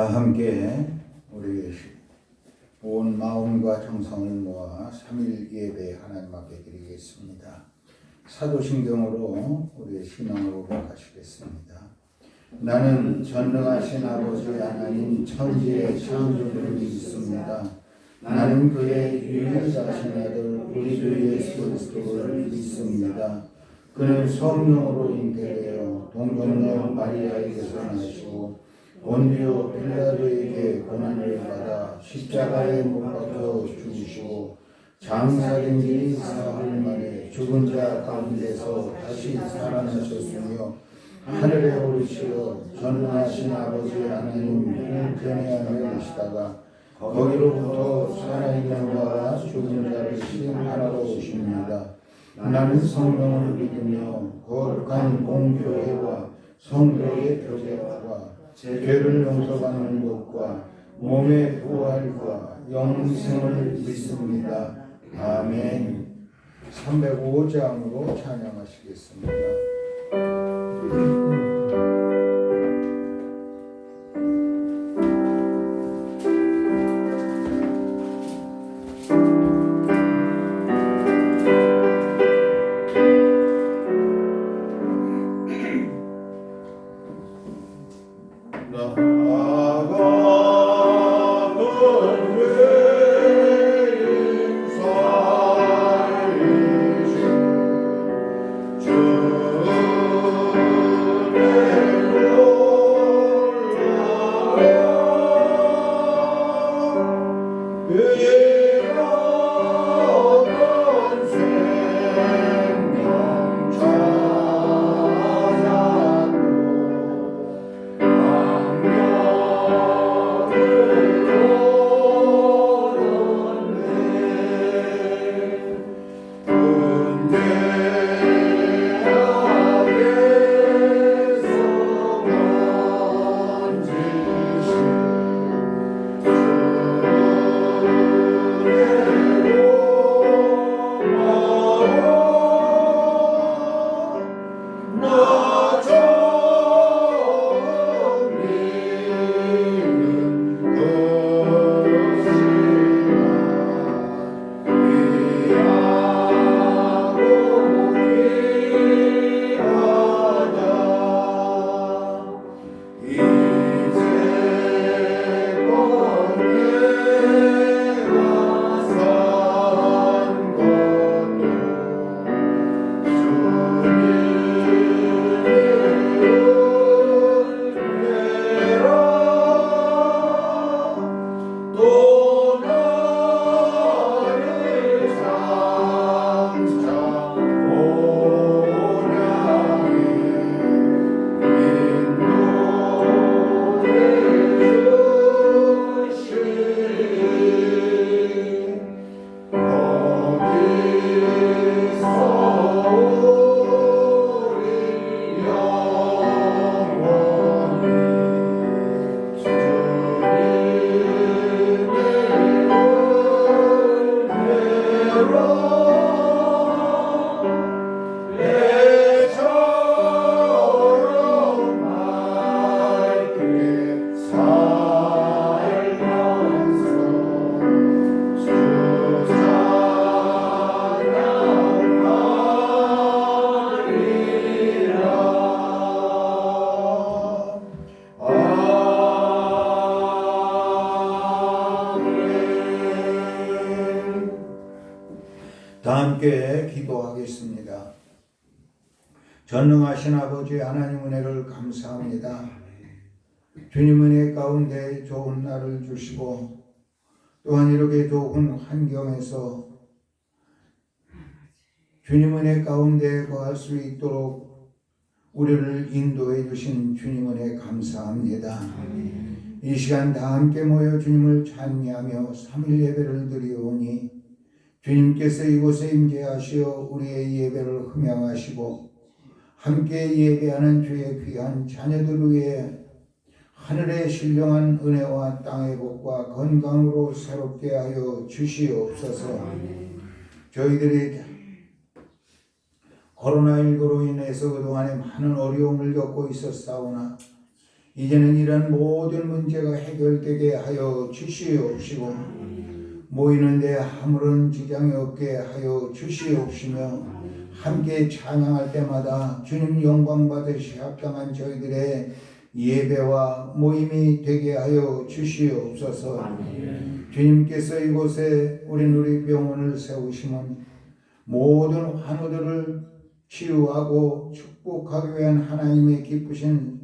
다 함께 우리 온 마음과 정성을 모아 3일 예배 하나님 앞에 드리겠습니다. 사도신경으로 우리의 신앙을 고백하시겠습니다. 나는 전능하신 아버지 하나님 천지의 창조주를 믿습니다. 나는 그의 유일하신 아들 우리 주 예수 그리스도를 믿습니다. 그는 성령으로 잉태되어 동정녀 마리아에게서 나시고 본디오 빌라도에게 고난을 받아 십자가에 못 박혀 죽으시고 장사된 지 사흘 만에 죽은 자 가운데서 다시 살아나셨으며 하늘에 오르시어 전능하신 아버지 하나님 우편에 계시다가 거기로부터 살아있는 자와 죽은 자를 시험하러 오십니다. 나는 성령을 믿으며 거룩한 공교회와 성도의 교제와 죄를 용서받는 것과 몸의 부활과 영생을 믿습니다. 아멘. 305장으로 찬양하시겠습니다. 다 함께 기도하겠습니다. 전능하신 아버지 하나님 은혜를 감사합니다. 주님 은혜 가운데 좋은 날을 주시고 또한 이렇게 좋은 환경에서 주님 은혜 가운데 거할 수 있도록 우리를 인도해 주신 주님 은혜 감사합니다. 이 시간 다 함께 모여 주님을 찬미하며 3일 예배를 드리오니 주님께서 이곳에 임재하시어 우리의 예배를 흠양하시고 함께 예배하는 주의 귀한 자녀들 위해 하늘의 신령한 은혜와 땅의 복과 건강으로 새롭게 하여 주시옵소서. 저희들이 코로나19로 인해서 그동안에 많은 어려움을 겪고 있었사오나 이제는 이런 모든 문제가 해결되게 하여 주시옵시고 모이는데 아무런 지장이 없게 하여 주시옵시며 함께 찬양할 때마다 주님 영광 받으시 합당한 저희들의 예배와 모임이 되게 하여 주시옵소서. 주님께서 이곳에 우리 병원을 세우시면 모든 환우들을 치유하고 축복하기 위한 하나님의 기쁘신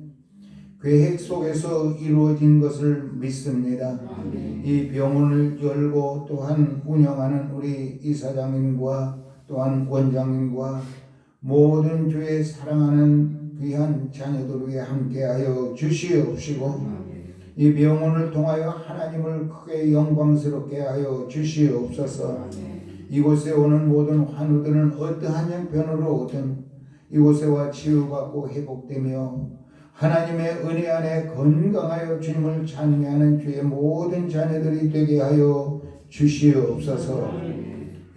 계획 속에서 이루어진 것을 믿습니다. 이 병원을 열고 또한 운영하는 우리 이사장님과 또한 원장님과 모든 주의 사랑하는 귀한 자녀들 위해 함께하여 주시옵시고 이 병원을 통하여 하나님을 크게 영광스럽게 하여 주시옵소서. 이곳에 오는 모든 환우들은 어떠한 형편으로 오든 이곳에 와 치유받고 회복되며 하나님의 은혜 안에 건강하여 주님을 찬미하는 주의 모든 자녀들이 되게 하여 주시옵소서.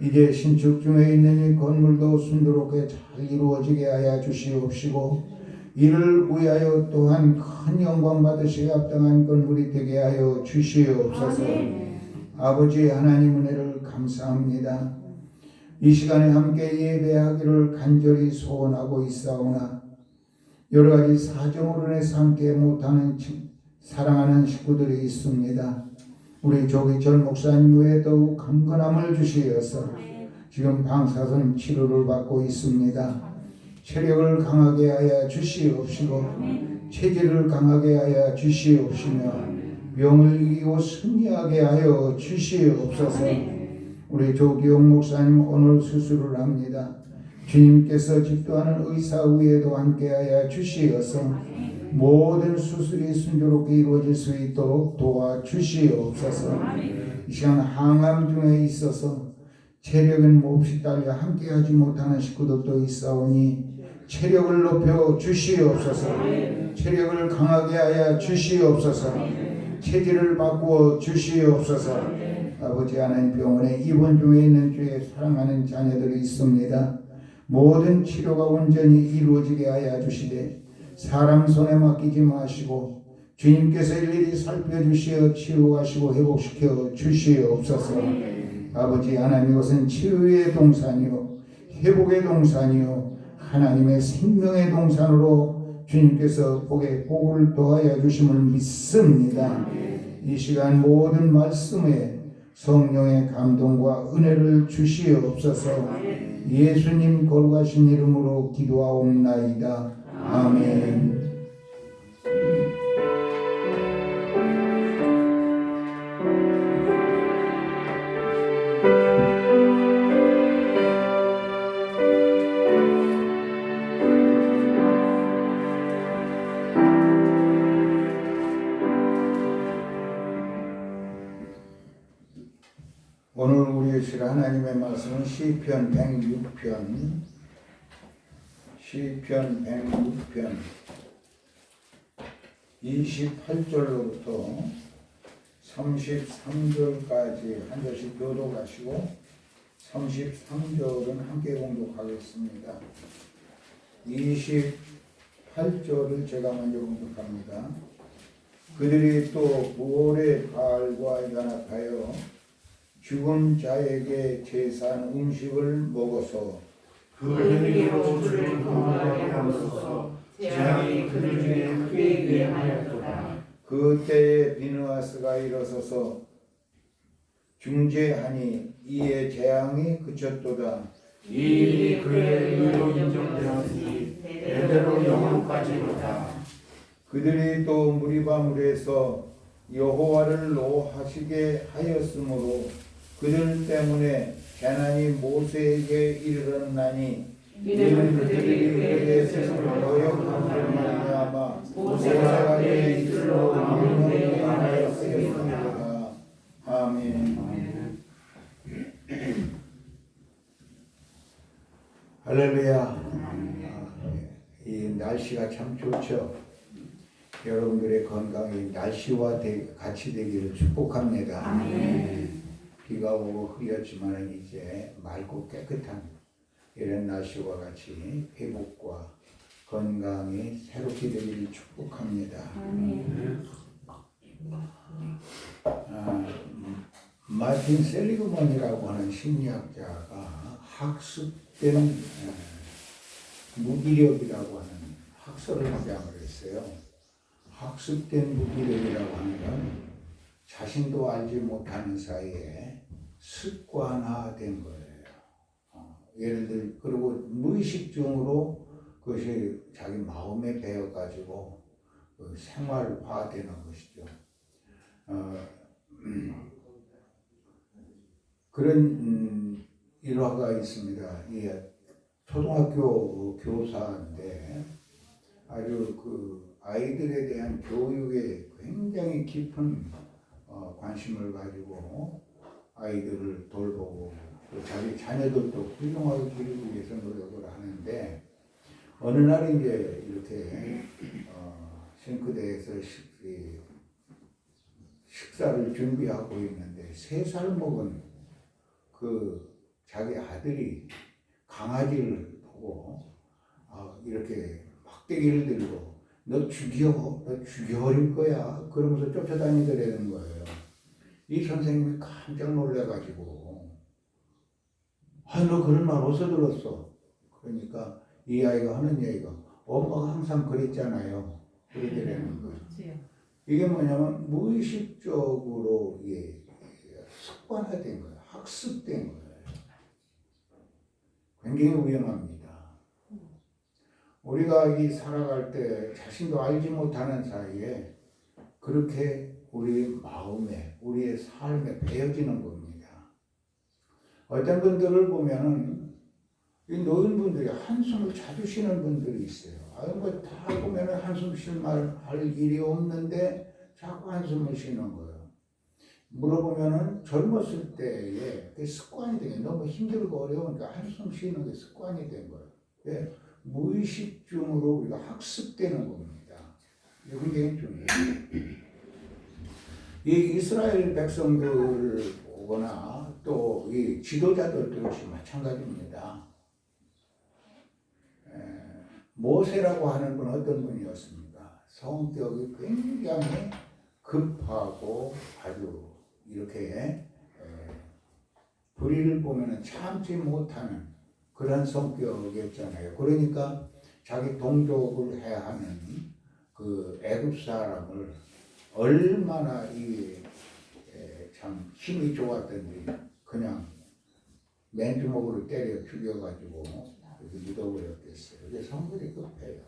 이제 신축 중에 있는 이 건물도 순조롭게 잘 이루어지게 하여 주시옵시고 이를 위하여 또한 큰 영광 받으시기 합당한 건물이 되게 하여 주시옵소서. 아버지 하나님 은혜를 감사합니다. 이 시간에 함께 예배하기를 간절히 소원하고 있사오나 여러 가지 사정으로 인해서 함께 못하는 사랑하는 식구들이 있습니다. 우리 조기철 목사님 외에 더욱 강건함을 주시어서 지금 방사선 치료를 받고 있습니다. 체력을 강하게 하여 주시옵시고 체질을 강하게 하여 주시옵시며 병을 이기고 승리하게 하여 주시옵소서. 우리 조기용 목사님 오늘 수술을 합니다. 주님께서 집도하는 의사 위에도 함께하여 주시어서 모든 수술이 순조롭게 이루어질 수 있도록 도와주시옵소서. 이 시간 항암 중에 있어서 체력은 몹시 딸려 함께하지 못하는 식구들도 있사오니 체력을 높여 주시옵소서. 체력을 강하게 하여 주시옵소서. 체질을 바꾸어 주시옵소서. 아버지 하나님 병원에 입원 중에 있는 주의 사랑하는 자녀들이 있습니다. 모든 치료가 온전히 이루어지게 하여 주시되 사람 손에 맡기지 마시고 주님께서 일일이 살펴주시어 치유하시고 회복시켜 주시옵소서. 아버지 하나님 이것은 치유의 동산이요 회복의 동산이요 하나님의 생명의 동산으로 주님께서 복을 더하여 주심을 믿습니다. 이 시간 모든 말씀에 성령의 감동과 은혜를 주시옵소서. 예수님 거룩하신 이름으로 기도하옵나이다. 아멘. 오늘 우리의 실 하나님의 말씀은 시편 106편 28절로부터 33절까지 한 절씩 교독하시고 33절은 함께 공독하겠습니다. 28절을 제가 먼저 공독합니다. 그들이 또 부올의 바알과 연합하여 죽은 자에게 제사한 음식을 먹어서 그들로 주를 공하게 하소서. 재앙이 그들 중에 크게 유행하였도다. 그때에 비느하스가 일어서서 중재하니 이에 재앙이 그쳤도다. 이 일이 그의 의로 인정되었으니 대대로 영원까지로다. 그들이 또 무리바물에서 여호와를 노하시게 하였으므로 그들 때문에 재난이 모세에게 이르렀나니 이는 그들이 그의 세상을 거역함으로 말미암아 모세가 그의 입술로 명령하게 하였으리로다. 아멘. 할렐루야. 이 날씨가 참 좋죠. 여러분들의 건강이 날씨와 같이 되기를 축복합니다. 아멘. 비가 오고 흐렸지만 이제 맑고 깨끗한 이런 날씨와 같이 회복과 건강이 새롭게 되기를 축복합니다. 마틴 셀리그먼이라고 하는 심리학자가 학습된 무기력이라고 하는 학설을 주장을 했어요. 학습된 무기력이라고 하는 건 자신도 알지 못하는 사이에 습관화된 거예요. 예를 들어 그리고 무의식적으로 그것이 자기 마음에 배어가지고 생활화되는 것이죠. 그런 일화가 있습니다. 초등학교 교사인데 아주 그 아이들에 대한 교육에 굉장히 깊은 관심을 가지고 아이들을 돌보고 또 자기 자녀들도 훌륭하게 기르기 위해서 노력을 하는데 어느 날 이제 이렇게 싱크대에서 식사를 준비하고 있는데 3살 먹은 그 자기 아들이 강아지를 보고 이렇게 막대기를 들고 너 죽여버릴 거야 그러면서 쫓아다니더라는 거예요. 이 선생님이 깜짝 놀래가지고 너 그런 말 어디서 들었어? 그러니까 이 아이가 하는 얘기가 엄마가 항상 그랬잖아요. 그러더라는 거예요. 이게 뭐냐면 무의식적으로 습관화된 거예요. 학습된 거예요. 굉장히 위험합니다. 우리가 살아갈 때 자신도 알지 못하는 사이에 그렇게 우리 마음에, 우리의 삶에 배어지는 겁니다. 어떤 분들을 보면은 이 노인분들이 한숨을 자주 쉬는 분들이 있어요. 다 보면은 한숨 쉴 말 할 일이 없는데 자꾸 한숨을 쉬는 거예요. 물어보면은 젊었을 때에 그 습관이 된 거예요. 너무 힘들고 어려우니까 한숨 쉬는 게 습관이 된 거예요. 무의식 중으로 우리가 학습되는 겁니다. 이게 굉장히 중요해요. 이 이스라엘 백성들을 보거나 또 이 지도자들도 역시 마찬가지입니다. 모세라고 하는 분은 어떤 분이었습니까? 성격이 굉장히 급하고 아주 이렇게 불의를 보면 참지 못하는 그런 성격이었잖아요. 그러니까 자기 동족을 해야 하는 그 애굽 사람을 얼마나 참 힘이 좋았던지 그냥 맨주먹으로 때려 죽여가지고 묻어버렸겠어요. 그게 성질이 급해요.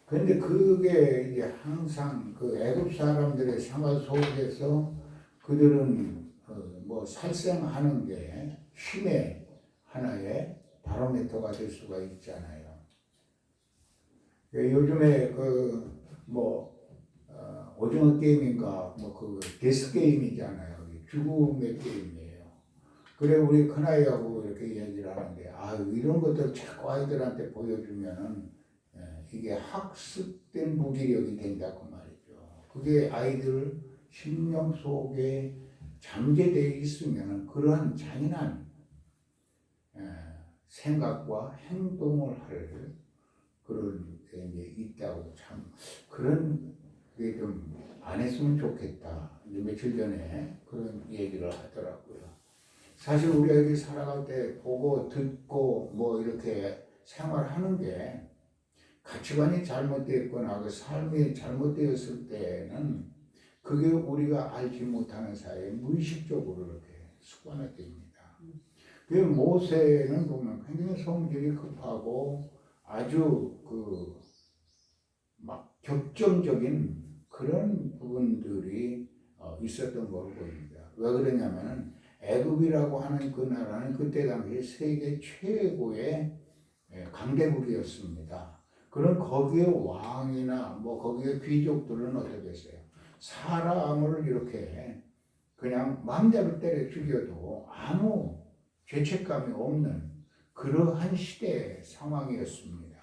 그런데 그게 이제 항상 그 애굽 사람들의 생활 속에서 그들은 살생하는 게 힘의 하나의 바로미터가 될 수가 있잖아요. 요즘에 오징어 게임인가 그 데스 게임이잖아요. 죽음의 게임이에요. 그래 우리 큰아이하고 이렇게 얘기를 하는데 이런 것들 자꾸 아이들한테 보여주면은 이게 학습된 무기력이 된다고 말이죠. 그게 아이들 심령 속에 잠재되어 있으면은 그러한 잔인한 생각과 행동을 할 그런 게 있다고 참 그런 게 좀 안 했으면 좋겠다. 며칠 전에 그런 얘기를 하더라고요. 사실 우리가 여기 살아갈 때 보고 듣고 이렇게 생활하는 게 가치관이 잘못되었거나 그 삶이 잘못되었을 때는 그게 우리가 알지 못하는 사이에 무의식적으로 이렇게 습관화됩니다. 그 모세는 보면 굉장히 성질이 급하고 아주 막 격정적인 그런 부분들이 있었던 걸로 보입니다. 왜 그러냐면은 애굽이라고 하는 그 나라는 그때 당시 세계 최고의 강대국이었습니다. 그런 거기에 왕이나 거기에 귀족들은 어떻게 했어요? 사람을 이렇게 그냥 마음대로 때려 죽여도 아무 죄책감이 없는 그러한 시대 상황이었습니다.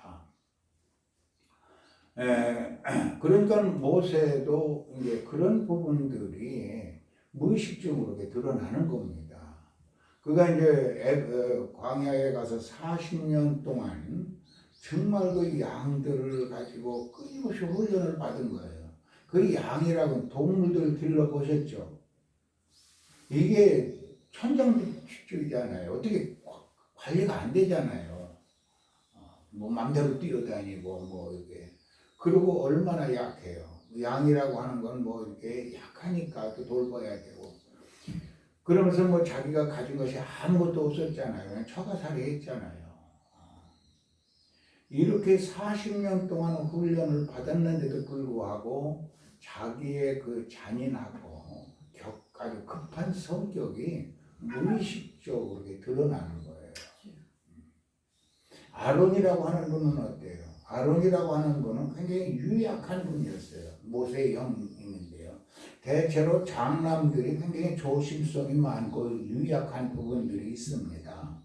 그러니까 모세도 이제 그런 부분들이 무의식적으로 드러나는 겁니다. 그가 이제 광야에 가서 40년 동안 정말 그 양들을 가지고 끊임없이 훈련을 받은 거예요. 그 양이라고는 동물들 길러보셨죠? 이게 천장주의잖아요. 어떻게 관리가 안 되잖아요. 뭐 맘대로 뛰어다니고 뭐 이게. 그리고 얼마나 약해요. 양이라고 하는 건 뭐 이렇게 약하니까 또 돌봐야 되고. 그러면서 뭐 자기가 가진 것이 아무것도 없었잖아요. 그냥 처가살이 했잖아요. 이렇게 40년 동안 훈련을 받았는데도 불구하고 자기의 그 잔인하고 아주 급한 성격이 무의식적으로 드러나는 거예요. 아론이라고 하는 분은 어때요? 아론이라고 하는 분은 굉장히 유약한 분이었어요. 모세의 형님인데요. 대체로 장남들이 굉장히 조심성이 많고 유약한 부분들이 있습니다.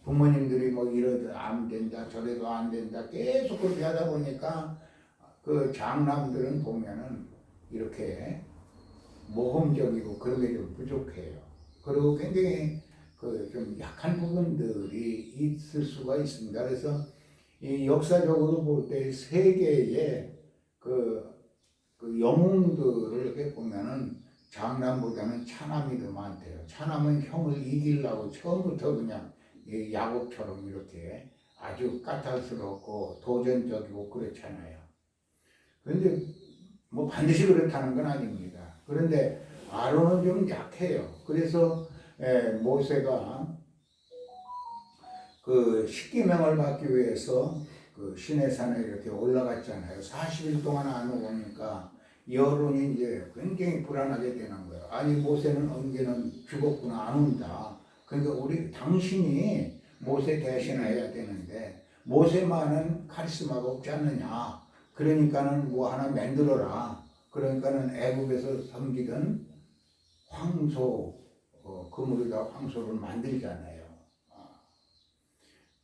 부모님들이 뭐 이래도 안 된다, 저래도 안 된다, 계속 그렇게 하다 보니까 그 장남들은 보면은 이렇게 모험적이고 그런 게 좀 부족해요. 그리고 굉장히 그 좀 약한 부분들이 있을 수가 있습니다. 그래서 이 역사적으로 볼 때 세계의 그 영웅들을 이렇게 보면은 장남보다는 차남이 더 많대요. 차남은 형을 이기려고 처음부터 그냥 야곱처럼 이렇게 아주 까탈스럽고 도전적이고 그렇잖아요. 그런데 뭐 반드시 그렇다는 건 아닙니다. 그런데 아론은 좀 약해요. 그래서 모세가 그 십계명을 받기 위해서 그 시내산에 이렇게 올라갔잖아요. 40일 동안 안 오니까 여론이 이제 굉장히 불안하게 되는 거예요. 아니 모세는 언제는 죽었구나 안 온다. 그러니까 당신이 모세 대신해야 되는데 모세만은 카리스마가 없지 않느냐. 그러니까는 뭐 하나 만들어라. 그러니까는 애굽에서 섬기던 황소 그물에다 황소를 만들잖아요.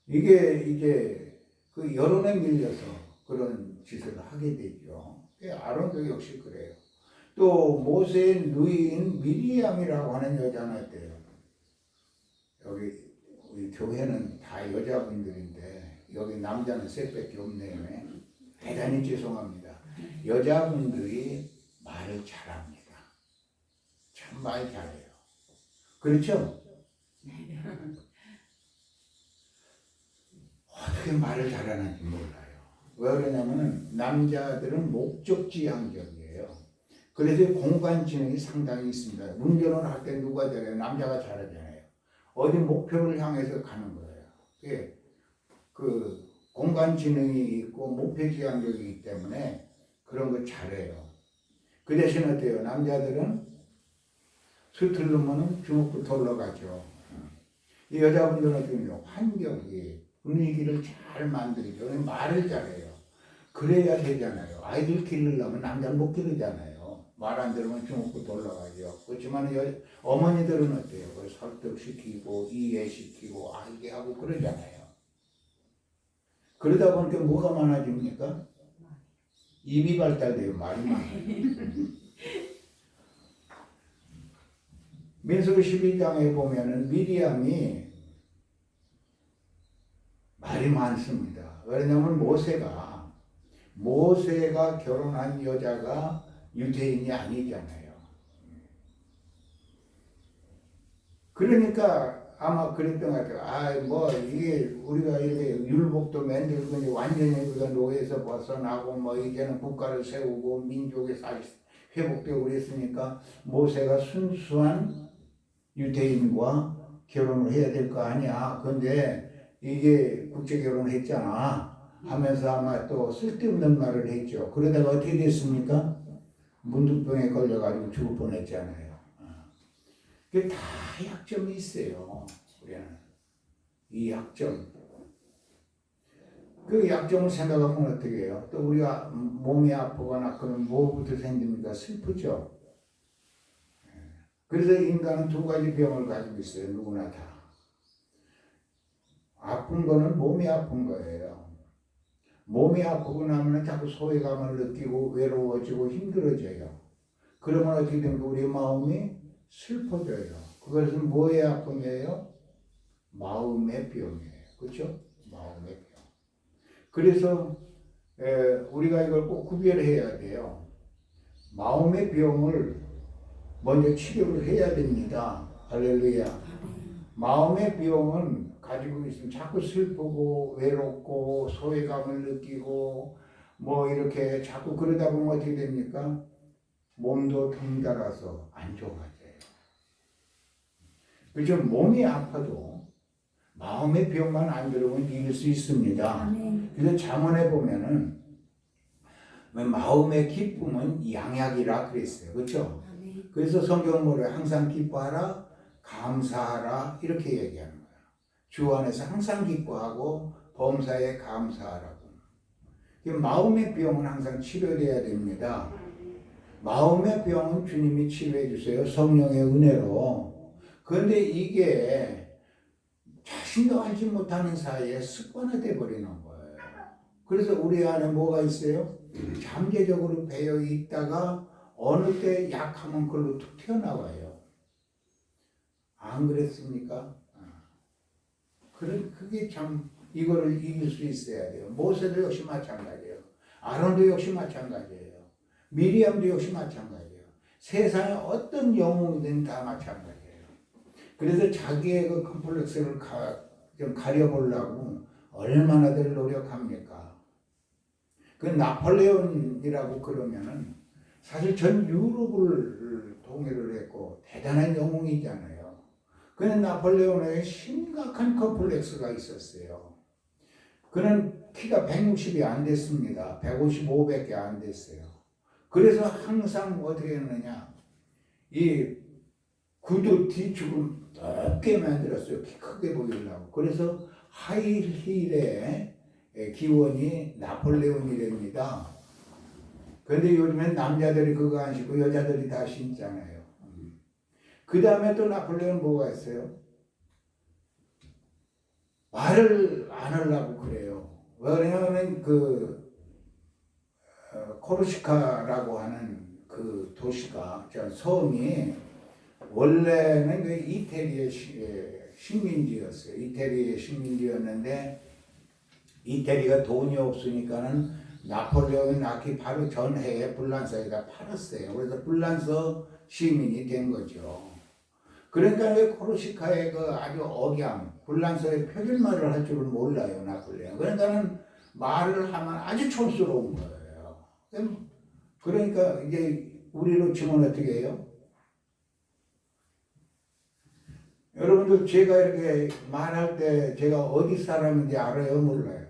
이게 이제 그 여론에 밀려서 그런 짓을 하게 되죠. 아론도 역시 그래요. 또 모세의 누이인 미리암이라고 하는 여자가 있대요. 여기 우리 교회는 다 여자분들인데 여기 남자는 셋밖에 없네요. 대단히 죄송합니다. 여자분들이 말을 잘합니다. 참 말 잘해요. 그렇죠? 어떻게 말을 잘하는지 몰라요. 왜 그러냐면은 남자들은 목적지향적이에요. 그래서 공간지능이 상당히 있습니다. 운전을 할 때 누가 잘해요? 남자가 잘하잖아요. 어디 목표를 향해서 가는 거예요. 그 공간지능이 있고 목표지향적이기 때문에 그런 거 잘해요. 그 대신 어때요? 남자들은 서툴르면 주먹부터 올라가죠. 이 여자분들은 어떻게요? 환경이 분위기를 잘 만들죠. 말을 잘해요. 그래야 되잖아요. 아이들 기르려면 남자는 못 기르잖아요. 말 안 들으면 주먹부터 올라가죠. 그렇지만 어머니들은 어때요? 설득시키고 이해시키고 알게 하고 그러잖아요. 그러다 보니까 뭐가 많아집니까? 입이 발달돼요. 말이 많아요. 민수기 12장에 보면은 미리암이 말이 많습니다. 왜냐하면 모세가 결혼한 여자가 유대인이 아니잖아요. 그러니까 아마 그랬던 것 같아요. 뭐 이게 우리가 이렇게 율법도 만들고 이제 완전히 우리가 노예에서 벗어나고 뭐 이제는 국가를 세우고 민족의 사실 회복되고 그랬으니까 모세가 순수한 유대인과 결혼을 해야 될 거 아니야. 근데 이게 국제 결혼을 했잖아 하면서 아마 또 쓸데없는 말을 했죠. 그러다가 어떻게 됐습니까? 문둥병에 걸려가지고 죽을 뻔했잖아요. 그게 다 약점이 있어요. 우리는 이 약점. 그 약점을 생각하면 어떻게 해요? 또 우리가 몸이 아프거나 그러면 뭐부터 생깁니까? 슬프죠. 그래서 인간은 두 가지 병을 가지고 있어요. 누구나 다. 아픈 거는 몸이 아픈 거예요. 몸이 아프고 나면 자꾸 소외감을 느끼고 외로워지고 힘들어져요. 그러면 어떻게 됩니까? 우리 마음이 슬퍼져요. 그것은 뭐의 아픔이에요? 마음의 병이에요. 그렇죠? 마음의 병. 그래서 우리가 이걸 꼭 구별해야 돼요. 마음의 병을 먼저 치료를 해야 됩니다. 할렐루야. 마음의 병은 가지고 있으면 자꾸 슬프고 외롭고 소외감을 느끼고 뭐 이렇게 자꾸 그러다 보면 어떻게 됩니까? 몸도 덩달아서 안 좋아져요. 그죠? 몸이 아파도 마음의 병만 안 들으면 이길 수 있습니다. 그래서 잠언에 보면은 마음의 기쁨은 양약이라 그랬어요. 그렇죠? 그래서 성경은 뭐래요? 항상 기뻐하라, 감사하라 이렇게 얘기하는 거예요. 주 안에서 항상 기뻐하고 범사에 감사하라고. 마음의 병은 항상 치료돼야 됩니다. 마음의 병은 주님이 치료해 주세요. 성령의 은혜로. 그런데 이게 자신도 알지 못하는 사이에 습관화돼 버리는 거예요. 그래서 우리 안에 뭐가 있어요? 잠재적으로 배어 있다가 어느 때 약하면 그걸로 툭 튀어나와요. 안 그랬습니까? 그게 참 이거를 이길 수 있어야 돼요. 모세도 역시 마찬가지예요. 아론도 역시 마찬가지예요. 미리암도 역시 마찬가지예요. 세상에 어떤 영웅이든 다 마찬가지예요. 그래서 자기의 그 컴플렉스를 좀 가려보려고 얼마나들 노력합니까? 그 나폴레온이라고 그러면은 사실 전 유럽을 통일을 했고 대단한 영웅이잖아요. 그는 나폴레온에게 심각한 컴플렉스가 있었어요. 그는 키가 160이 안 됐습니다. 155밖에 안 됐어요. 그래서 항상 어떻게 했느냐, 이 구두 뒤축을 높게 만들었어요. 키 크게 보이려고. 그래서 하이힐의 기원이 나폴레온이랍니다. 그런데 요즘엔 남자들이 그거 안 신고 여자들이 다 신잖아요. 그 다음에 또 나폴레온 뭐가 있어요? 말을 안 하려고 그래요. 왜냐하면 코르시카라고 하는 그 도시가, 섬이 원래는 그 이태리의 식민지였어요. 이태리의 식민지였는데 이태리가 돈이 없으니까는 나폴레옹이 낳기 바로 전해에 불란서에다 팔았어요. 그래서 불란서 시민이 된 거죠. 그러니까 왜 코르시카의 그 아주 불란서의 표준말을 할 줄은 몰라요, 나폴레옹. 그러니까는 말을 하면 아주 촌스러운 거예요. 그러니까 이제 우리로 치면 어떻게 해요? 여러분들 제가 이렇게 말할 때 제가 어디 사람인지 알아요? 몰라요?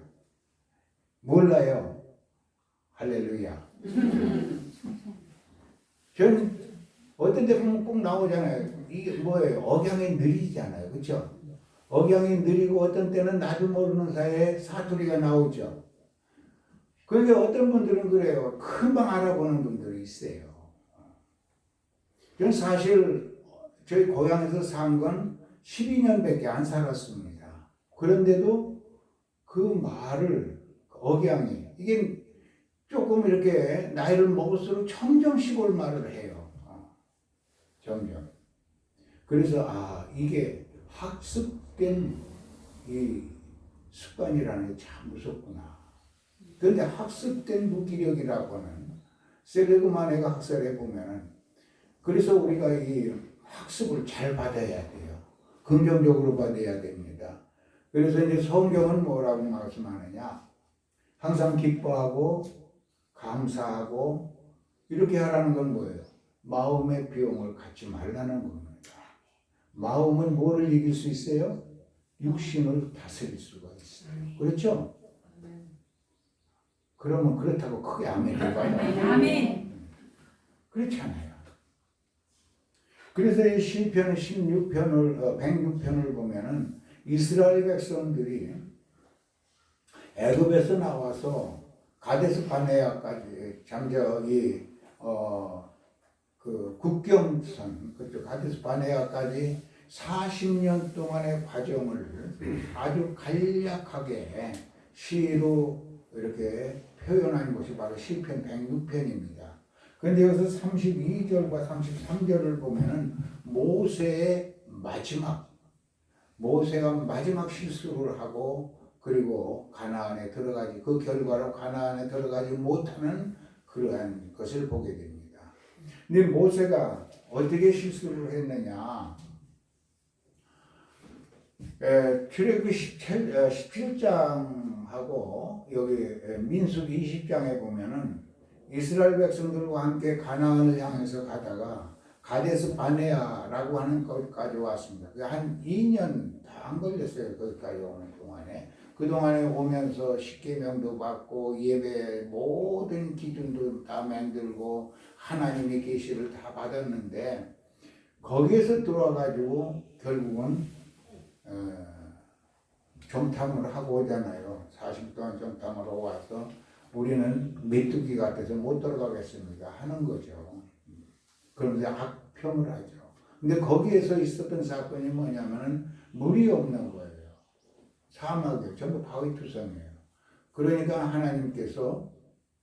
몰라요. 할렐루야. 저는 어떤 데 보면 꼭 나오잖아요. 이게 뭐예요? 억양이 느리잖아요. 그렇죠? 억양이 느리고 어떤 때는 나도 모르는 사이에 사투리가 나오죠. 그러니까 어떤 분들은 그래요. 금방 알아보는 분들이 있어요. 저는 사실 저희 고향에서 산 건 12년밖에 안 살았습니다. 그런데도 그 말을, 억양이, 이게 조금 이렇게 나이를 먹을수록 점점 시골 말을 해요. 점점. 그래서 이게 학습된 이 습관이라는 게 참 무섭구나. 그런데 학습된 무기력이라고 하는 세르그만에가 학설해 보면은, 그래서 우리가 이 학습을 잘 받아야 돼요. 긍정적으로 받아야 됩니다. 그래서 이제 성경은 뭐라고 말씀하느냐? 항상 기뻐하고 감사하고 이렇게 하라는 건 뭐예요? 마음의 비용을 갖지 말라는 겁니다. 마음은 뭐를 이길 수 있어요? 육신을 다스릴 수가 있어요. 그렇죠? 그러면 그렇다고 크게 아멘 해봐요. 아멘. 그렇잖아요. 그래서 이 시편 106편을 보면은 이스라엘 백성들이 애굽에서 나와서 가데스 바네아까지 그 국경선 그쪽 가데스 바네아까지 40년 동안의 과정을 아주 간략하게 시로 이렇게 표현한 것이 바로 시편 106편입니다. 그런데 여기서 32절과 33절을 보면은 모세가 마지막 실수를 하고 그 그리고 가나안에 들어가지 그 결과로 가나안에 들어가지 못하는 그러한 것을 보게 됩니다. 근데 모세가 어떻게 실수를 했느냐? 출애굽기 17장하고 여기 민수기 20장에 보면은 이스라엘 백성들과 함께 가나안을 향해서 가다가 가데스 바네아라고 하는 곳까지 왔습니다. 한 2년 다 안 걸렸어요. 거기까지 오는 동안에. 그 동안에 오면서 십계명도 받고 예배 모든 기준도 다 만들고 하나님의 계시를 다 받았는데 거기에서 들어와가지고 결국은 정탐을 하고 오잖아요. 40 동안 정탐을 와서 우리는 메뚜기 같아서 못 들어가겠습니다 하는 거죠. 그러면서 악평을 하죠. 근데 거기에서 있었던 사건이 뭐냐면은 물이 없는 거예요. 사막이에요. 전부 바위투성이에요. 그러니까 하나님께서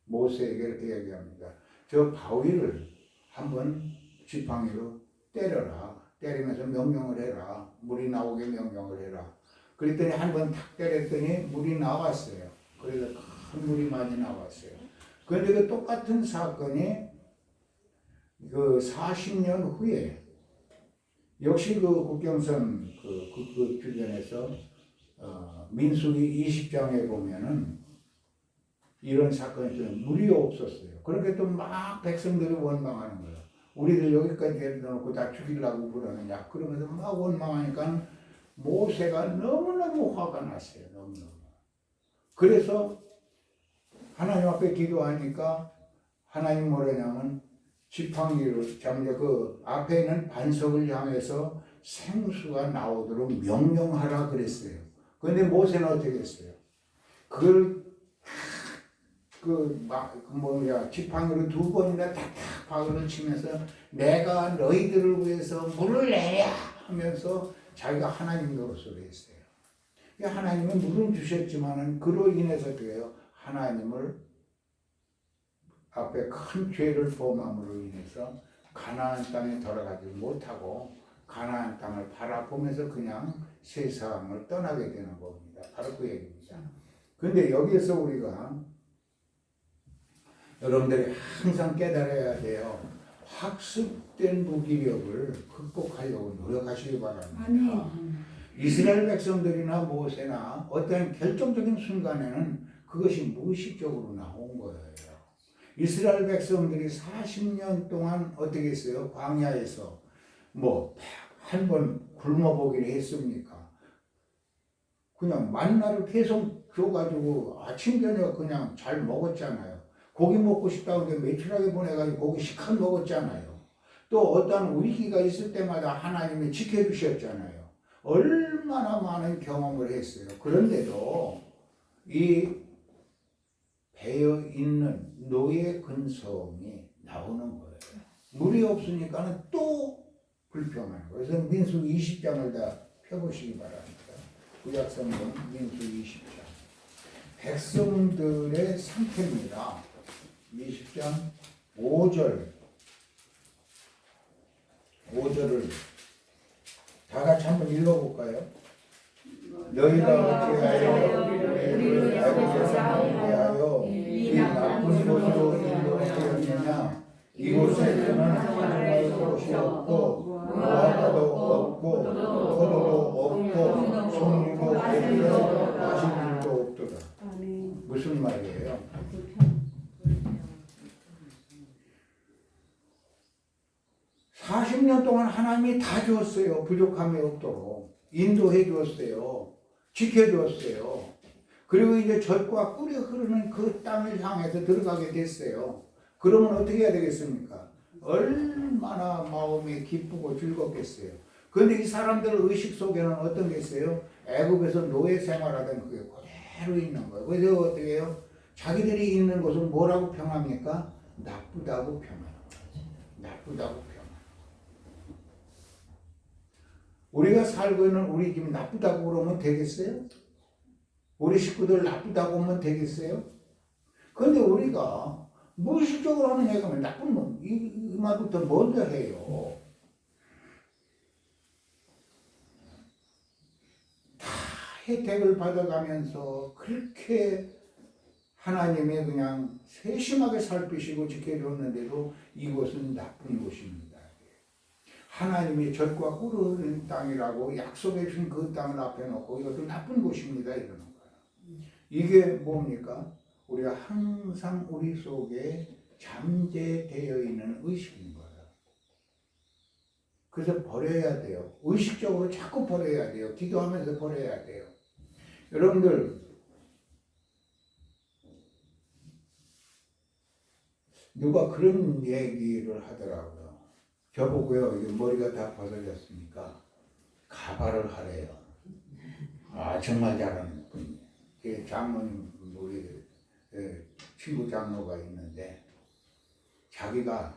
모세에게 이렇게 얘기합니다. 저 바위를 한번 지팡이로 때려라. 때리면서 명령을 해라. 물이 나오게 명령을 해라. 그랬더니 한번 탁 때렸더니 물이 나왔어요. 그래서 큰 물이 많이 나왔어요. 그런데 그 똑같은 사건이 그 40년 후에 역시 그 국경선 그 주변에서 민수기 20장에 보면은 이런 사건이 있어요. 물이 없었어요. 그렇게 또 막 백성들이 원망하는 거예요. 우리들 여기까지 데려다 놓고 다 죽이려고 그러느냐. 그러면서 막 원망하니까 모세가 너무너무 화가 났어요. 너무너무. 그래서 하나님 앞에 기도하니까 하나님 뭐라냐면 지팡이를 잡는 그 앞에 있는 반석을 향해서 생수가 나오도록 명령하라 그랬어요. 그런데 모세는 어떻게 했어요? 그걸 지팡이로 2번이나 탁탁 박을 치면서 내가 너희들을 위해서 물을 내야 하면서 자기가 하나님 노릇을 했어요. 하나님은 물은 주셨지만은 그로 인해서 돼요. 하나님을 앞에 큰 죄를 범함으로 인해서 가나안 땅에 들어가지 못하고 가나안 땅을 바라보면서 그냥 세상을 떠나게 되는 겁니다. 바로 그 얘기입니다. 그런데 여기에서 우리가 여러분들이 항상 깨달아야 돼요. 학습된 무기력을 극복하려고 노력하시기 바랍니다. 이스라엘 백성들이나 모세나 어떤 결정적인 순간에는 그것이 무의식적으로 나온 거예요. 이스라엘 백성들이 40년 동안 어떻게 했어요? 광야에서 한 번 굶어보기를 했습니까? 그냥 만나를 계속 줘가지고 아침 저녁 그냥 잘 먹었잖아요. 고기 먹고 싶다고 해서 매출하게 보내가지고 고기 시컷 먹었잖아요. 또 어떤 위기가 있을 때마다 하나님이 지켜주셨잖아요. 얼마나 많은 경험을 했어요. 그런데도 이 배어있는 노예 근성이 나오는 거예요. 물이 없으니까는 또 불평하는 거예요. 그래서 민수 20장을 다 펴보시기 바랍니다. 구약성경 민수 20장. 백성들의 상태입니다. 20장 5절을 다 같이 한번 읽어볼까요? 너희가 어찌하여 우리를 애굽에서 나오게 하여 이 나쁜 곳으로 인도하였느냐. 이곳에는 하나님의 곳이 없고 무화과도 없고 포도도 없고 송이도 없고 마실 물도 없도다. 무슨 말이에요? 40년 동안 하나님이 다 주었어요. 부족함이 없도록 인도해 주었어요. 지켜 주었어요. 그리고 이제 젖과 꿀이 흐르는 그 땅을 향해서 들어가게 됐어요. 그러면 어떻게 해야 되겠습니까? 얼마나 마음이 기쁘고 즐겁겠어요. 그런데 이 사람들 의식 속에는 어떤 게 있어요? 애굽에서 노예 생활하던 그게 그대로 있는 거예요. 그래서 어떻게 해요? 자기들이 있는 곳은 뭐라고 평합니까? 나쁘다고 평하는 거죠. 나쁘다고 평. 우리가 살고 있는 우리 집 나쁘다고 그러면 되겠어요? 우리 식구들 나쁘다고 하면 되겠어요? 그런데 우리가 무의식적으로 하는 얘기는 나쁜 놈, 이 말부터 먼저 해요. 다 혜택을 받아가면서 그렇게 하나님의 그냥 세심하게 살피시고 지켜줬는데도 이곳은 나쁜 곳입니다. 하나님이 젖과 꿀을 흐르는 땅이라고 약속해 주신 그 땅을 앞에 놓고 이것도 나쁜 곳입니다 이러는 거예요. 이게 뭡니까? 우리가 항상 우리 속에 잠재되어 있는 의식인 거예요. 그래서 버려야 돼요. 의식적으로 자꾸 버려야 돼요. 기도하면서 버려야 돼요. 여러분들 누가 그런 얘기를 하더라고요. 저보고요, 이게 머리가 다 벗어졌으니까 가발을 하래요. 아, 정말 잘하는 분이에요. 장모님, 우리 친구 장로가 있는데 자기가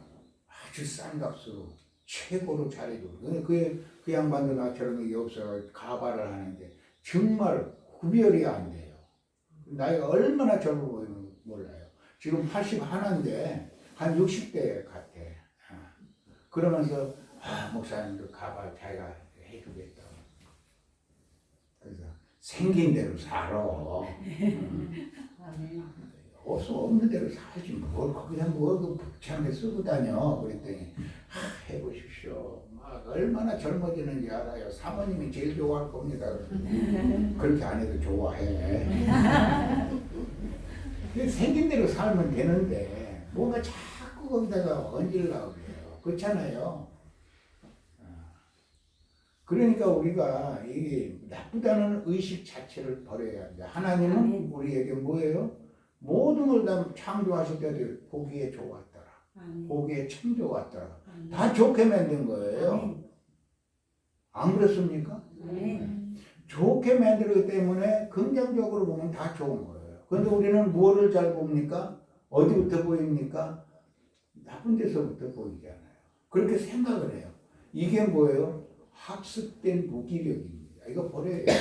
아주 싼 값으로 최고로 잘해주고 그 양반도 나처럼 이게 없어요. 가발을 하는데 정말 구별이 안 돼요. 나이가 얼마나 젊어 보이는 몰라요. 지금 81인데 한 60대 같아. 그러면서 목사님도 가발 자기가 해주겠다고. 그래서 생긴 대로 살아. 없는 대로 살지 뭘 거기다 뭐 복창에 쓰고 다녀. 그랬더니 해보십시오. 막 얼마나 젊어지는지 알아요. 사모님이 제일 좋아할 겁니다. 그렇게 안 해도 좋아해. 생긴 대로 살면 되는데 뭔가 자꾸 거기다가 얹으려고 그래요. 그렇잖아요. 그러니까 우리가 이 나쁘다는 의식 자체를 버려야 합니다. 하나님은 우리에게 뭐예요? 모든 걸 다 창조하실 때도 보기에 좋았더라. 보기에 참 좋았더라. 다 좋게 만든 거예요. 안 그렇습니까? 좋게 만들기 때문에 긍정적으로 보면 다 좋은 거예요. 그런데 우리는 무엇을 잘 봅니까? 어디부터 보입니까? 나쁜 데서부터 보이잖아요. 그렇게 생각을 해요. 이게 뭐예요? 학습된 무기력입니다. 이거 버려야 돼요.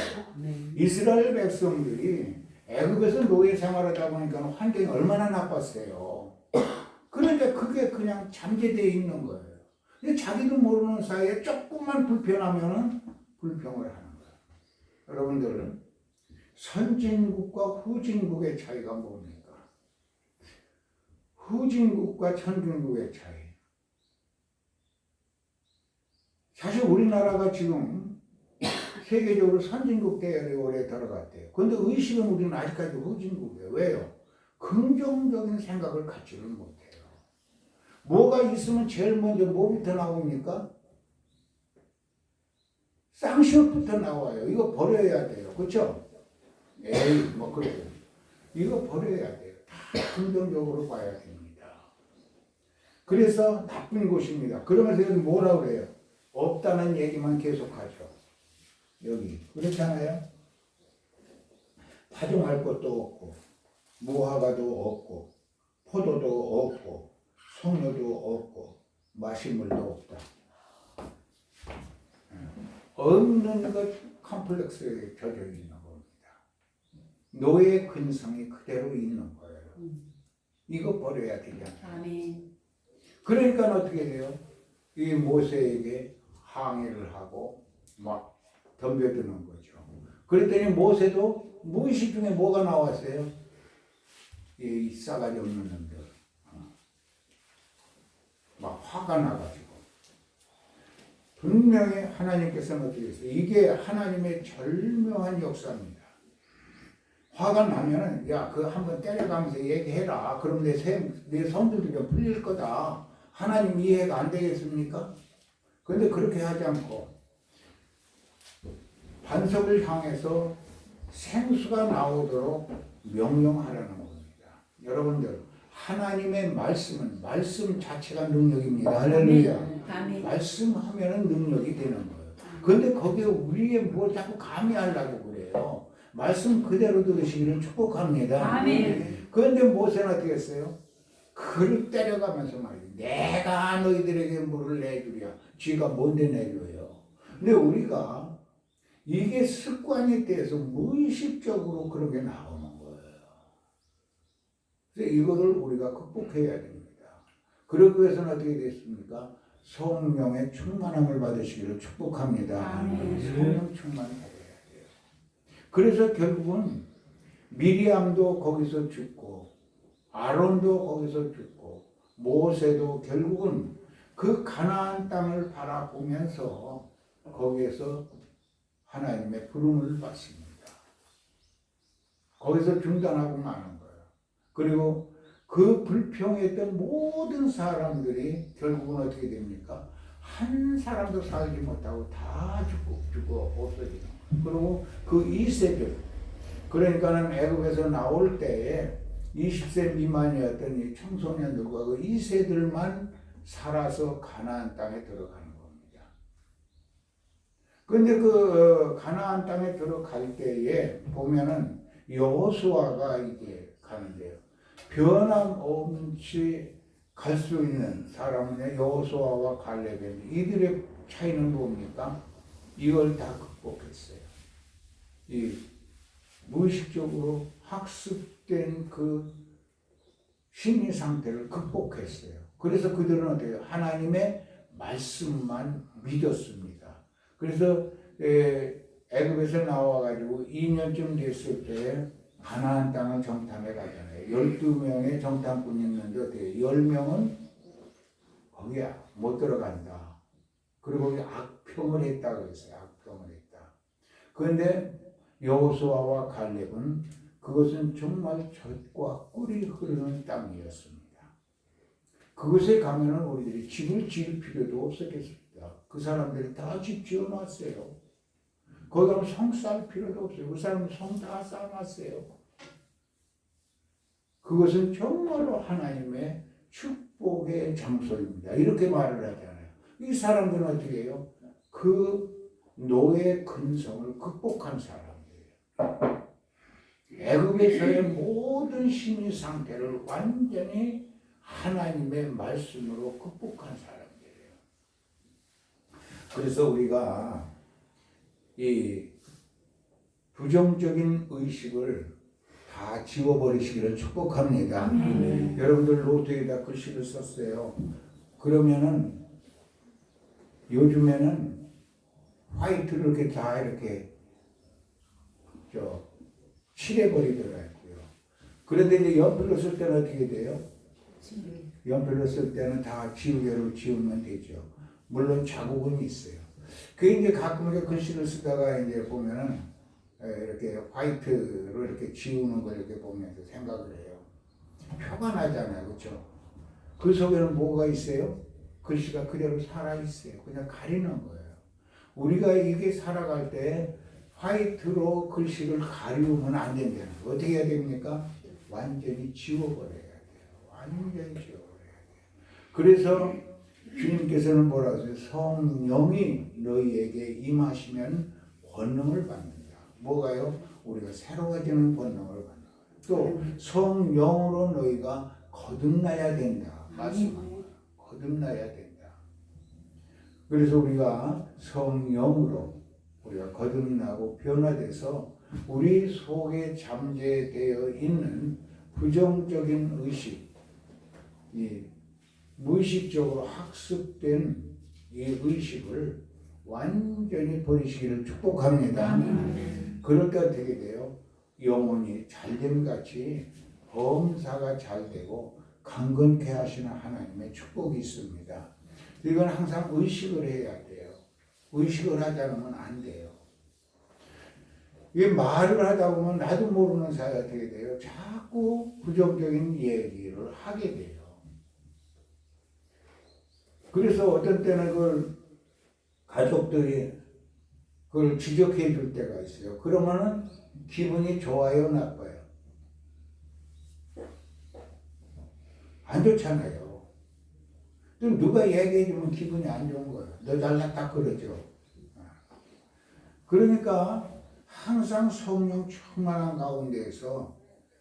이스라엘 백성들이 애굽에서 노예 생활하다 보니까 환경이 얼마나 나빴어요. 그런데 그게 그냥 잠재되어 있는 거예요. 근데 자기도 모르는 사이에 조금만 불편하면은 불평을 하는 거예요. 여러분들은 선진국과 후진국의 차이가 뭡니까? 후진국과 선진국의 차이. 사실 우리나라가 지금 세계적으로 선진국 대열에 오래 들어갔대요. 그런데 의식은 우리는 아직까지 후진국이에요. 왜요? 긍정적인 생각을 갖지를 못해요. 뭐가 있으면 제일 먼저 뭐부터 나옵니까? 쌍시옷부터 나와요. 이거 버려야 돼요. 그렇죠? 에이, 뭐 그래요. 이거 버려야 돼요. 다 긍정적으로 봐야 됩니다. 그래서 나쁜 곳입니다. 그러면서 여기 뭐라고 그래요? 없다는 얘기만 계속하죠. 여기 그렇잖아요. 파종할 것도 없고 무화과도 없고 포도도 없고 송로도 없고 마실 물도 없다. 없는 것 컴플렉스에 젖어 있는 겁니다. 노예 근성이 그대로 있는 거예요. 이거 버려야 되잖아요. 그러니까 어떻게 돼요? 이 모세에게 항의를 하고 막 덤벼드는 거죠. 그랬더니 모세도 무의식 중에 뭐가 나왔어요? 이 싸가지 없는 놈들. 막 화가 나가지고. 분명히 하나님께서는 어떻게 했어요? 이게 하나님의 절묘한 역사입니다. 화가 나면은, 야, 그거 한번 때려가면서 얘기해라. 그럼 내 손들도 좀 풀릴 거다. 하나님 이해가 안 되겠습니까? 그런데 그렇게 하지 않고, 반석을 향해서 생수가 나오도록 명령하라는 겁니다. 여러분들, 하나님의 말씀은 말씀 자체가 능력입니다. 할렐루야. 말씀하면은 능력이 되는 거예요. 그런데 거기에 우리의 뭘 자꾸 가미하려고 그래요. 말씀 그대로 들으시기를 축복합니다. 그런데 모세는 어떻게 했어요? 그를 때려가면서 말이에요. 내가 너희들에게 물을 내주랴. 쥐가 뭔데 내줘요. 근데 우리가 이게 습관이 돼서 무의식적으로 그렇게 나오는 거예요. 그래서 이거를 우리가 극복해야 됩니다. 그러기 위해서는 어떻게 됐습니까? 성령의 충만함을 받으시기를 축복합니다. 성령 충만을 받아야 돼요. 그래서 결국은 미리암도 거기서 죽고 아론도 거기서 죽고 모세도 결국은 그 가나안 땅을 바라보면서 거기에서 하나님의 부름을 받습니다. 거기서 중단하고 마는 거예요. 그리고 그 불평했던 모든 사람들이 결국은 어떻게 됩니까? 한 사람도 살지 못하고 다 죽고 없어지는 거예요. 그리고 그 2세들, 그러니까는 애굽에서 나올 때에 20세 미만이었던 이 청소년들과 그 2세들만 살아서 가나안 땅에 들어가는 겁니다. 그런데 그 가나안 땅에 들어갈 때에 보면은 여호수아가 이제 가는데요. 변함없이 갈 수 있는 사람은 여호수아와 갈렙인데 이들의 차이는 뭡니까? 이걸 다 극복했어요. 이 무의식적으로 학습된 그 심리 상태를 극복했어요. 그래서 그들은 어떻게 해요? 하나님의 말씀만 믿었습니다. 그래서 애굽에서 나와가지고 2년쯤 됐을 때 가나안 땅을 정탐해 가잖아요. 12명의 정탐꾼이 있는데 어떻게 10명은 거기에 못 들어간다. 그리고 악평을 했다 그랬어요. 악평을 했다. 그런데 여호수아와 갈렙은 그것은 정말 젖과 꿀이 흐르는 땅이었습니다. 그곳에 가면은 우리들이 집을 지을 필요도 없었겠습니다. 그 사람들이 다 집 지어놨어요. 거기 가면 성 쌓을 필요도 없어요. 그 사람은 성 다 쌓아놨어요. 그것은 정말로 하나님의 축복의 장소입니다. 이렇게 말을 하잖아요. 이 사람들은 어떻게 해요? 그 노예 근성을 극복한 사람이에요. 애굽에서의 모든 심리 상태를 완전히 하나님의 말씀으로 극복한 사람들이에요. 그래서 우리가 이 부정적인 의식을 다 지워버리시기를 축복합니다. 여러분들 노트에다 글씨를 썼어요. 그러면은 요즘에는 화이트를 이렇게 다 이렇게 칠해버리더라고요. 그런데 이제 연필로 쓸 때는 어떻게 돼요? 연필로 쓸 때는 다 지우개로 지우면 되죠. 물론 자국은 있어요. 그게 이제 가끔 이렇게 글씨를 쓰다가 이제 보면은 이렇게 화이트로 이렇게 지우는 걸 이렇게 보면서 생각을 해요. 표가 나잖아요. 그렇죠? 그 속에는 뭐가 있어요? 글씨가 그대로 살아있어요. 그냥 가리는 거예요. 우리가 이게 살아갈 때 화이트로 글씨를 가리우면 안 된다는 거예요. 어떻게 해야 됩니까? 완전히 지워버려야 돼요. 완전히 지워버려야 돼요. 그래서 주님께서는 뭐라고 하세요? 성령이 너희에게 임하시면 권능을 받는다. 뭐가요? 우리가 새로워지는 권능을 받는 거예요. 또 성령으로 너희가 거듭나야 된다. 말씀합니다. 거듭나야 된다. 그래서 우리가 성령으로 우리가 거듭나고 변화돼서 우리 속에 잠재되어 있는 부정적인 의식, 이 무의식적으로 학습된 이 의식을 완전히 버리시기를 축복합니다. 그럴 때 어떻게 돼요? 영혼이 잘됨 같이 범사가 잘 되고 강건케 하시는 하나님의 축복이 있습니다. 이건 항상 의식을 해야 돼요. 의식을 하지 않으면 안 돼요. 이 말을 하다 보면 나도 모르는 사이에 어떻게 돼요? 자꾸 부정적인 얘기를 하게 돼요. 그래서 어떤 때는 그걸 가족들이 그걸 지적해 줄 때가 있어요. 그러면은 기분이 좋아요, 나빠요? 안 좋잖아요. 또 누가 얘기해 주면 기분이 안 좋은 거예요. 너 잘났다 그러죠. 그러니까 항상 성령 충만한 가운데에서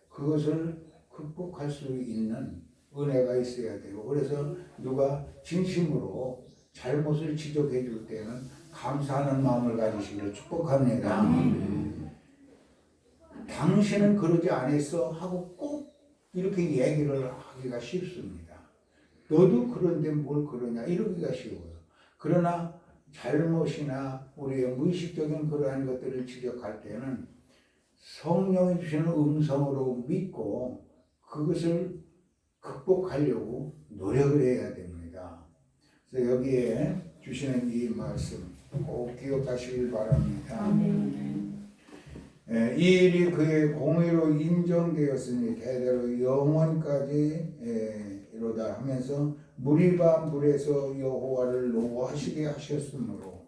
그것을 극복할 수 있는 은혜가 있어야 돼요. 그래서 누가 진심으로 잘못을 지적해 줄 때는 감사하는 마음을 가지시기를 축복합니다. 당신은 그러지 않았어 하고 꼭 이렇게 얘기를 하기가 쉽습니다. 너도 그런데 뭘 그러냐 이러기가 쉬워요. 그러나 잘못이나 우리의 무의식적인 그러한 것들을 지적할 때는 성령이 주시는 음성으로 믿고 그것을 극복하려고 노력을 해야 됩니다. 그래서 여기에 주시는 이 말씀 꼭 기억하시길 바랍니다. 이 일이 그의 공의로 인정되었으니 대대로 영원까지 이로다 하면서 물이바 물에서 여호와를 노하시게 하셨으므로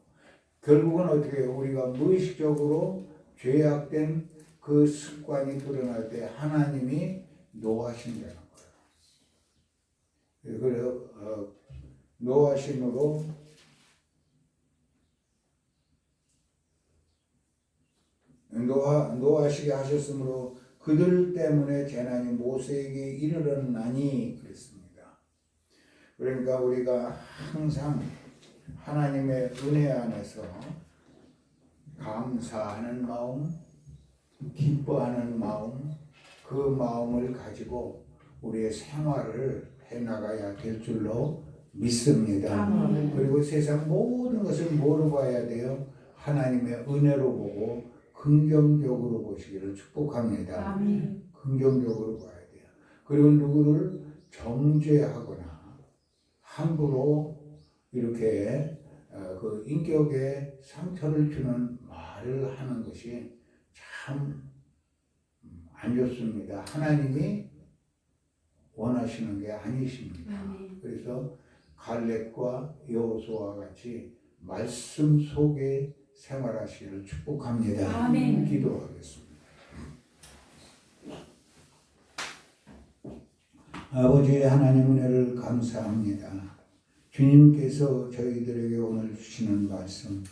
결국은 어떻게 해요? 우리가 무의식적으로 죄악된 그 습관이 드러날 때 하나님이 노하신다는 거예요. 그래서 노하심으로 노하시게 하셨으므로 그들 때문에 재난이 모세에게 이르렀나니 그랬습니다. 그러니까 우리가 항상 하나님의 은혜 안에서 감사하는 마음, 기뻐하는 마음, 그 마음을 가지고 우리의 생활을 해나가야 될 줄로 믿습니다. 그리고 세상 모든 것을 뭐로 봐야 돼요? 하나님의 은혜로 보고 긍정적으로 보시기를 축복합니다. 긍정적으로 봐야 돼요. 그리고 누구를 정죄하거나 함부로 이렇게 그 인격에 상처를 주는 말을 하는 것이 참 안 좋습니다. 하나님이 원하시는 게 아니십니다. 그래서 갈렙과 여호수아와 같이 말씀 속에 생활하시기를 축복합니다. 기도하겠습니다. 아버지 하나님 은혜를 감사합니다. 주님께서 저희들에게 오늘 주시는 말씀,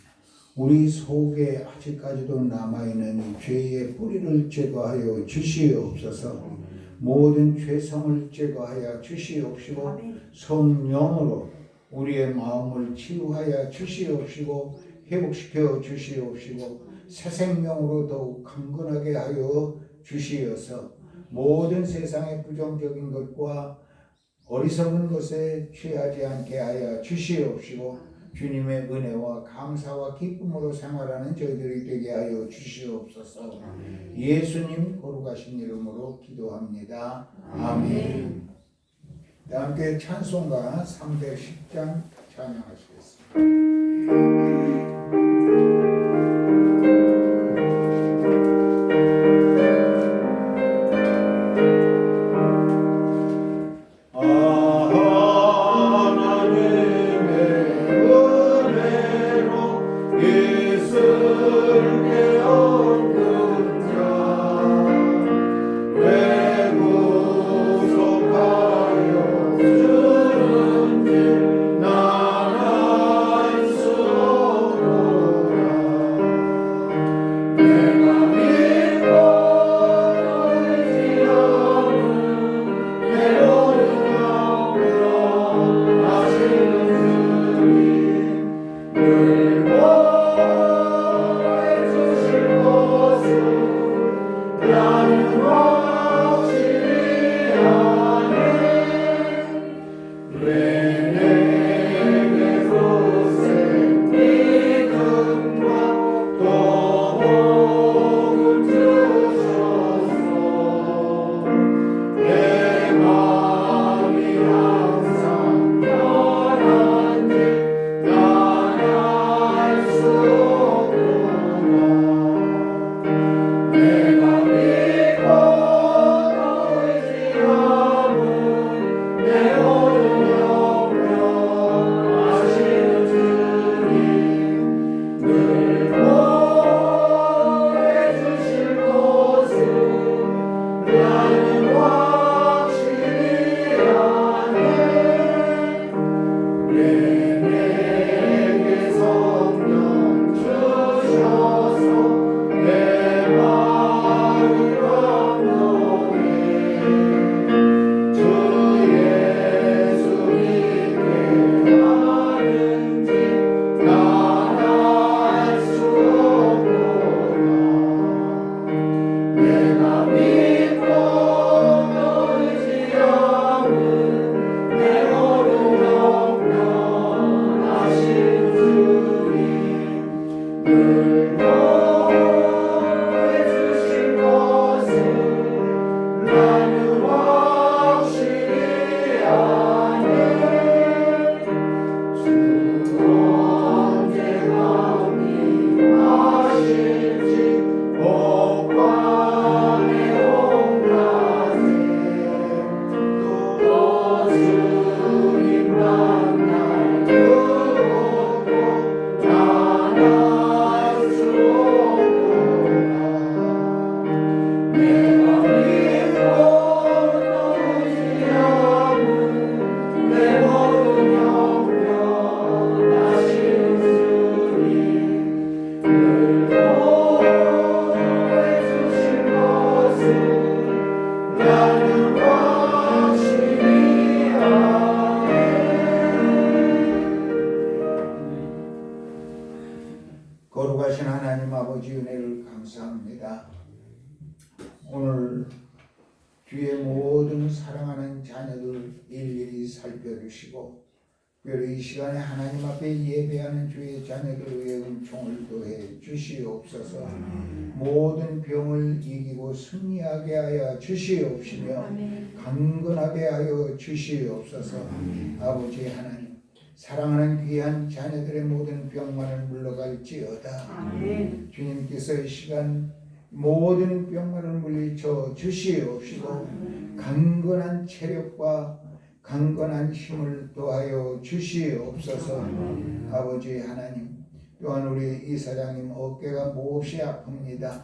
우리 속에 아직까지도 남아있는 이 죄의 뿌리를 제거하여 주시옵소서. 모든 죄성을 제거하여 주시옵시고 성령으로 우리의 마음을 치유하여 주시옵시고 회복시켜 주시옵시고 새 생명으로 더욱 강건하게 하여 주시어서 모든 세상의 부정적인 것과 어리석은 것에 취하지 않게 하여 주시옵시고 주님의 은혜와 감사와 기쁨으로 생활하는 저희들이 되게 하여 주시옵소서. 예수님 거룩하신 이름으로 기도합니다. 아멘. 함께 찬송가 310장 찬양하시겠습니다. 나갈 수 아버지 은혜를 감사합니다. 오늘 주의 모든 사랑하는 자녀들 일일이 살펴주시고 특별히 이 시간에 하나님 앞에 예배하는 주의 자녀들 위해 은총을 더해 주시옵소서. 모든 병을 이기고 승리하게 하여 주시옵시며 강건하게 하여 주시옵소서. 아버지 하나님, 사랑하는 귀한 자녀들의 모든 병만을 물러갈지어다. 주님께서 이 시간 모든 병만을 물리쳐 주시옵시고 강건한 체력과 강건한 힘을 더하여 주시옵소서. 아버지 하나님, 또한 우리 이사장님 어깨가 몹시 아픕니다.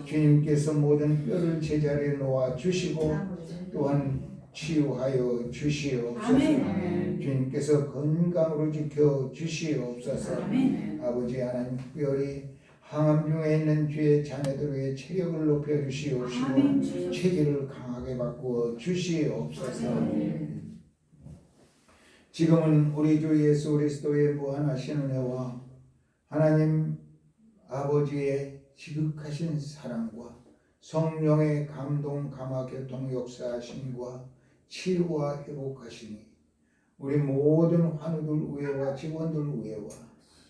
주님께서 모든 뼈를 제자리에 놓아 주시고 또한 치유하여 주시옵소서. 주님께서 건강으로 지켜 주시옵소서. 아버지 하나님, 특별히 항암 중에 있는 주의 자녀들의 체력을 높여 주시옵시고 체질을 강하게 바꾸어 주시옵소서. 지금은 우리 주 예수 그리스도의 무한하신 은혜와 하나님 아버지의 지극하신 사랑과 성령의 감동 감화 교통 역사하심과 치유와 회복하심이 우리 모든 환우들 위에와 직원들 위에와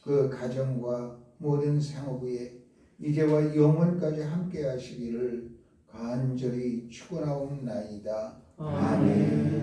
그 가정과 모든 상업 위에 이제와 영원까지 함께 하시기를 간절히 축원하옵나이다. 아멘.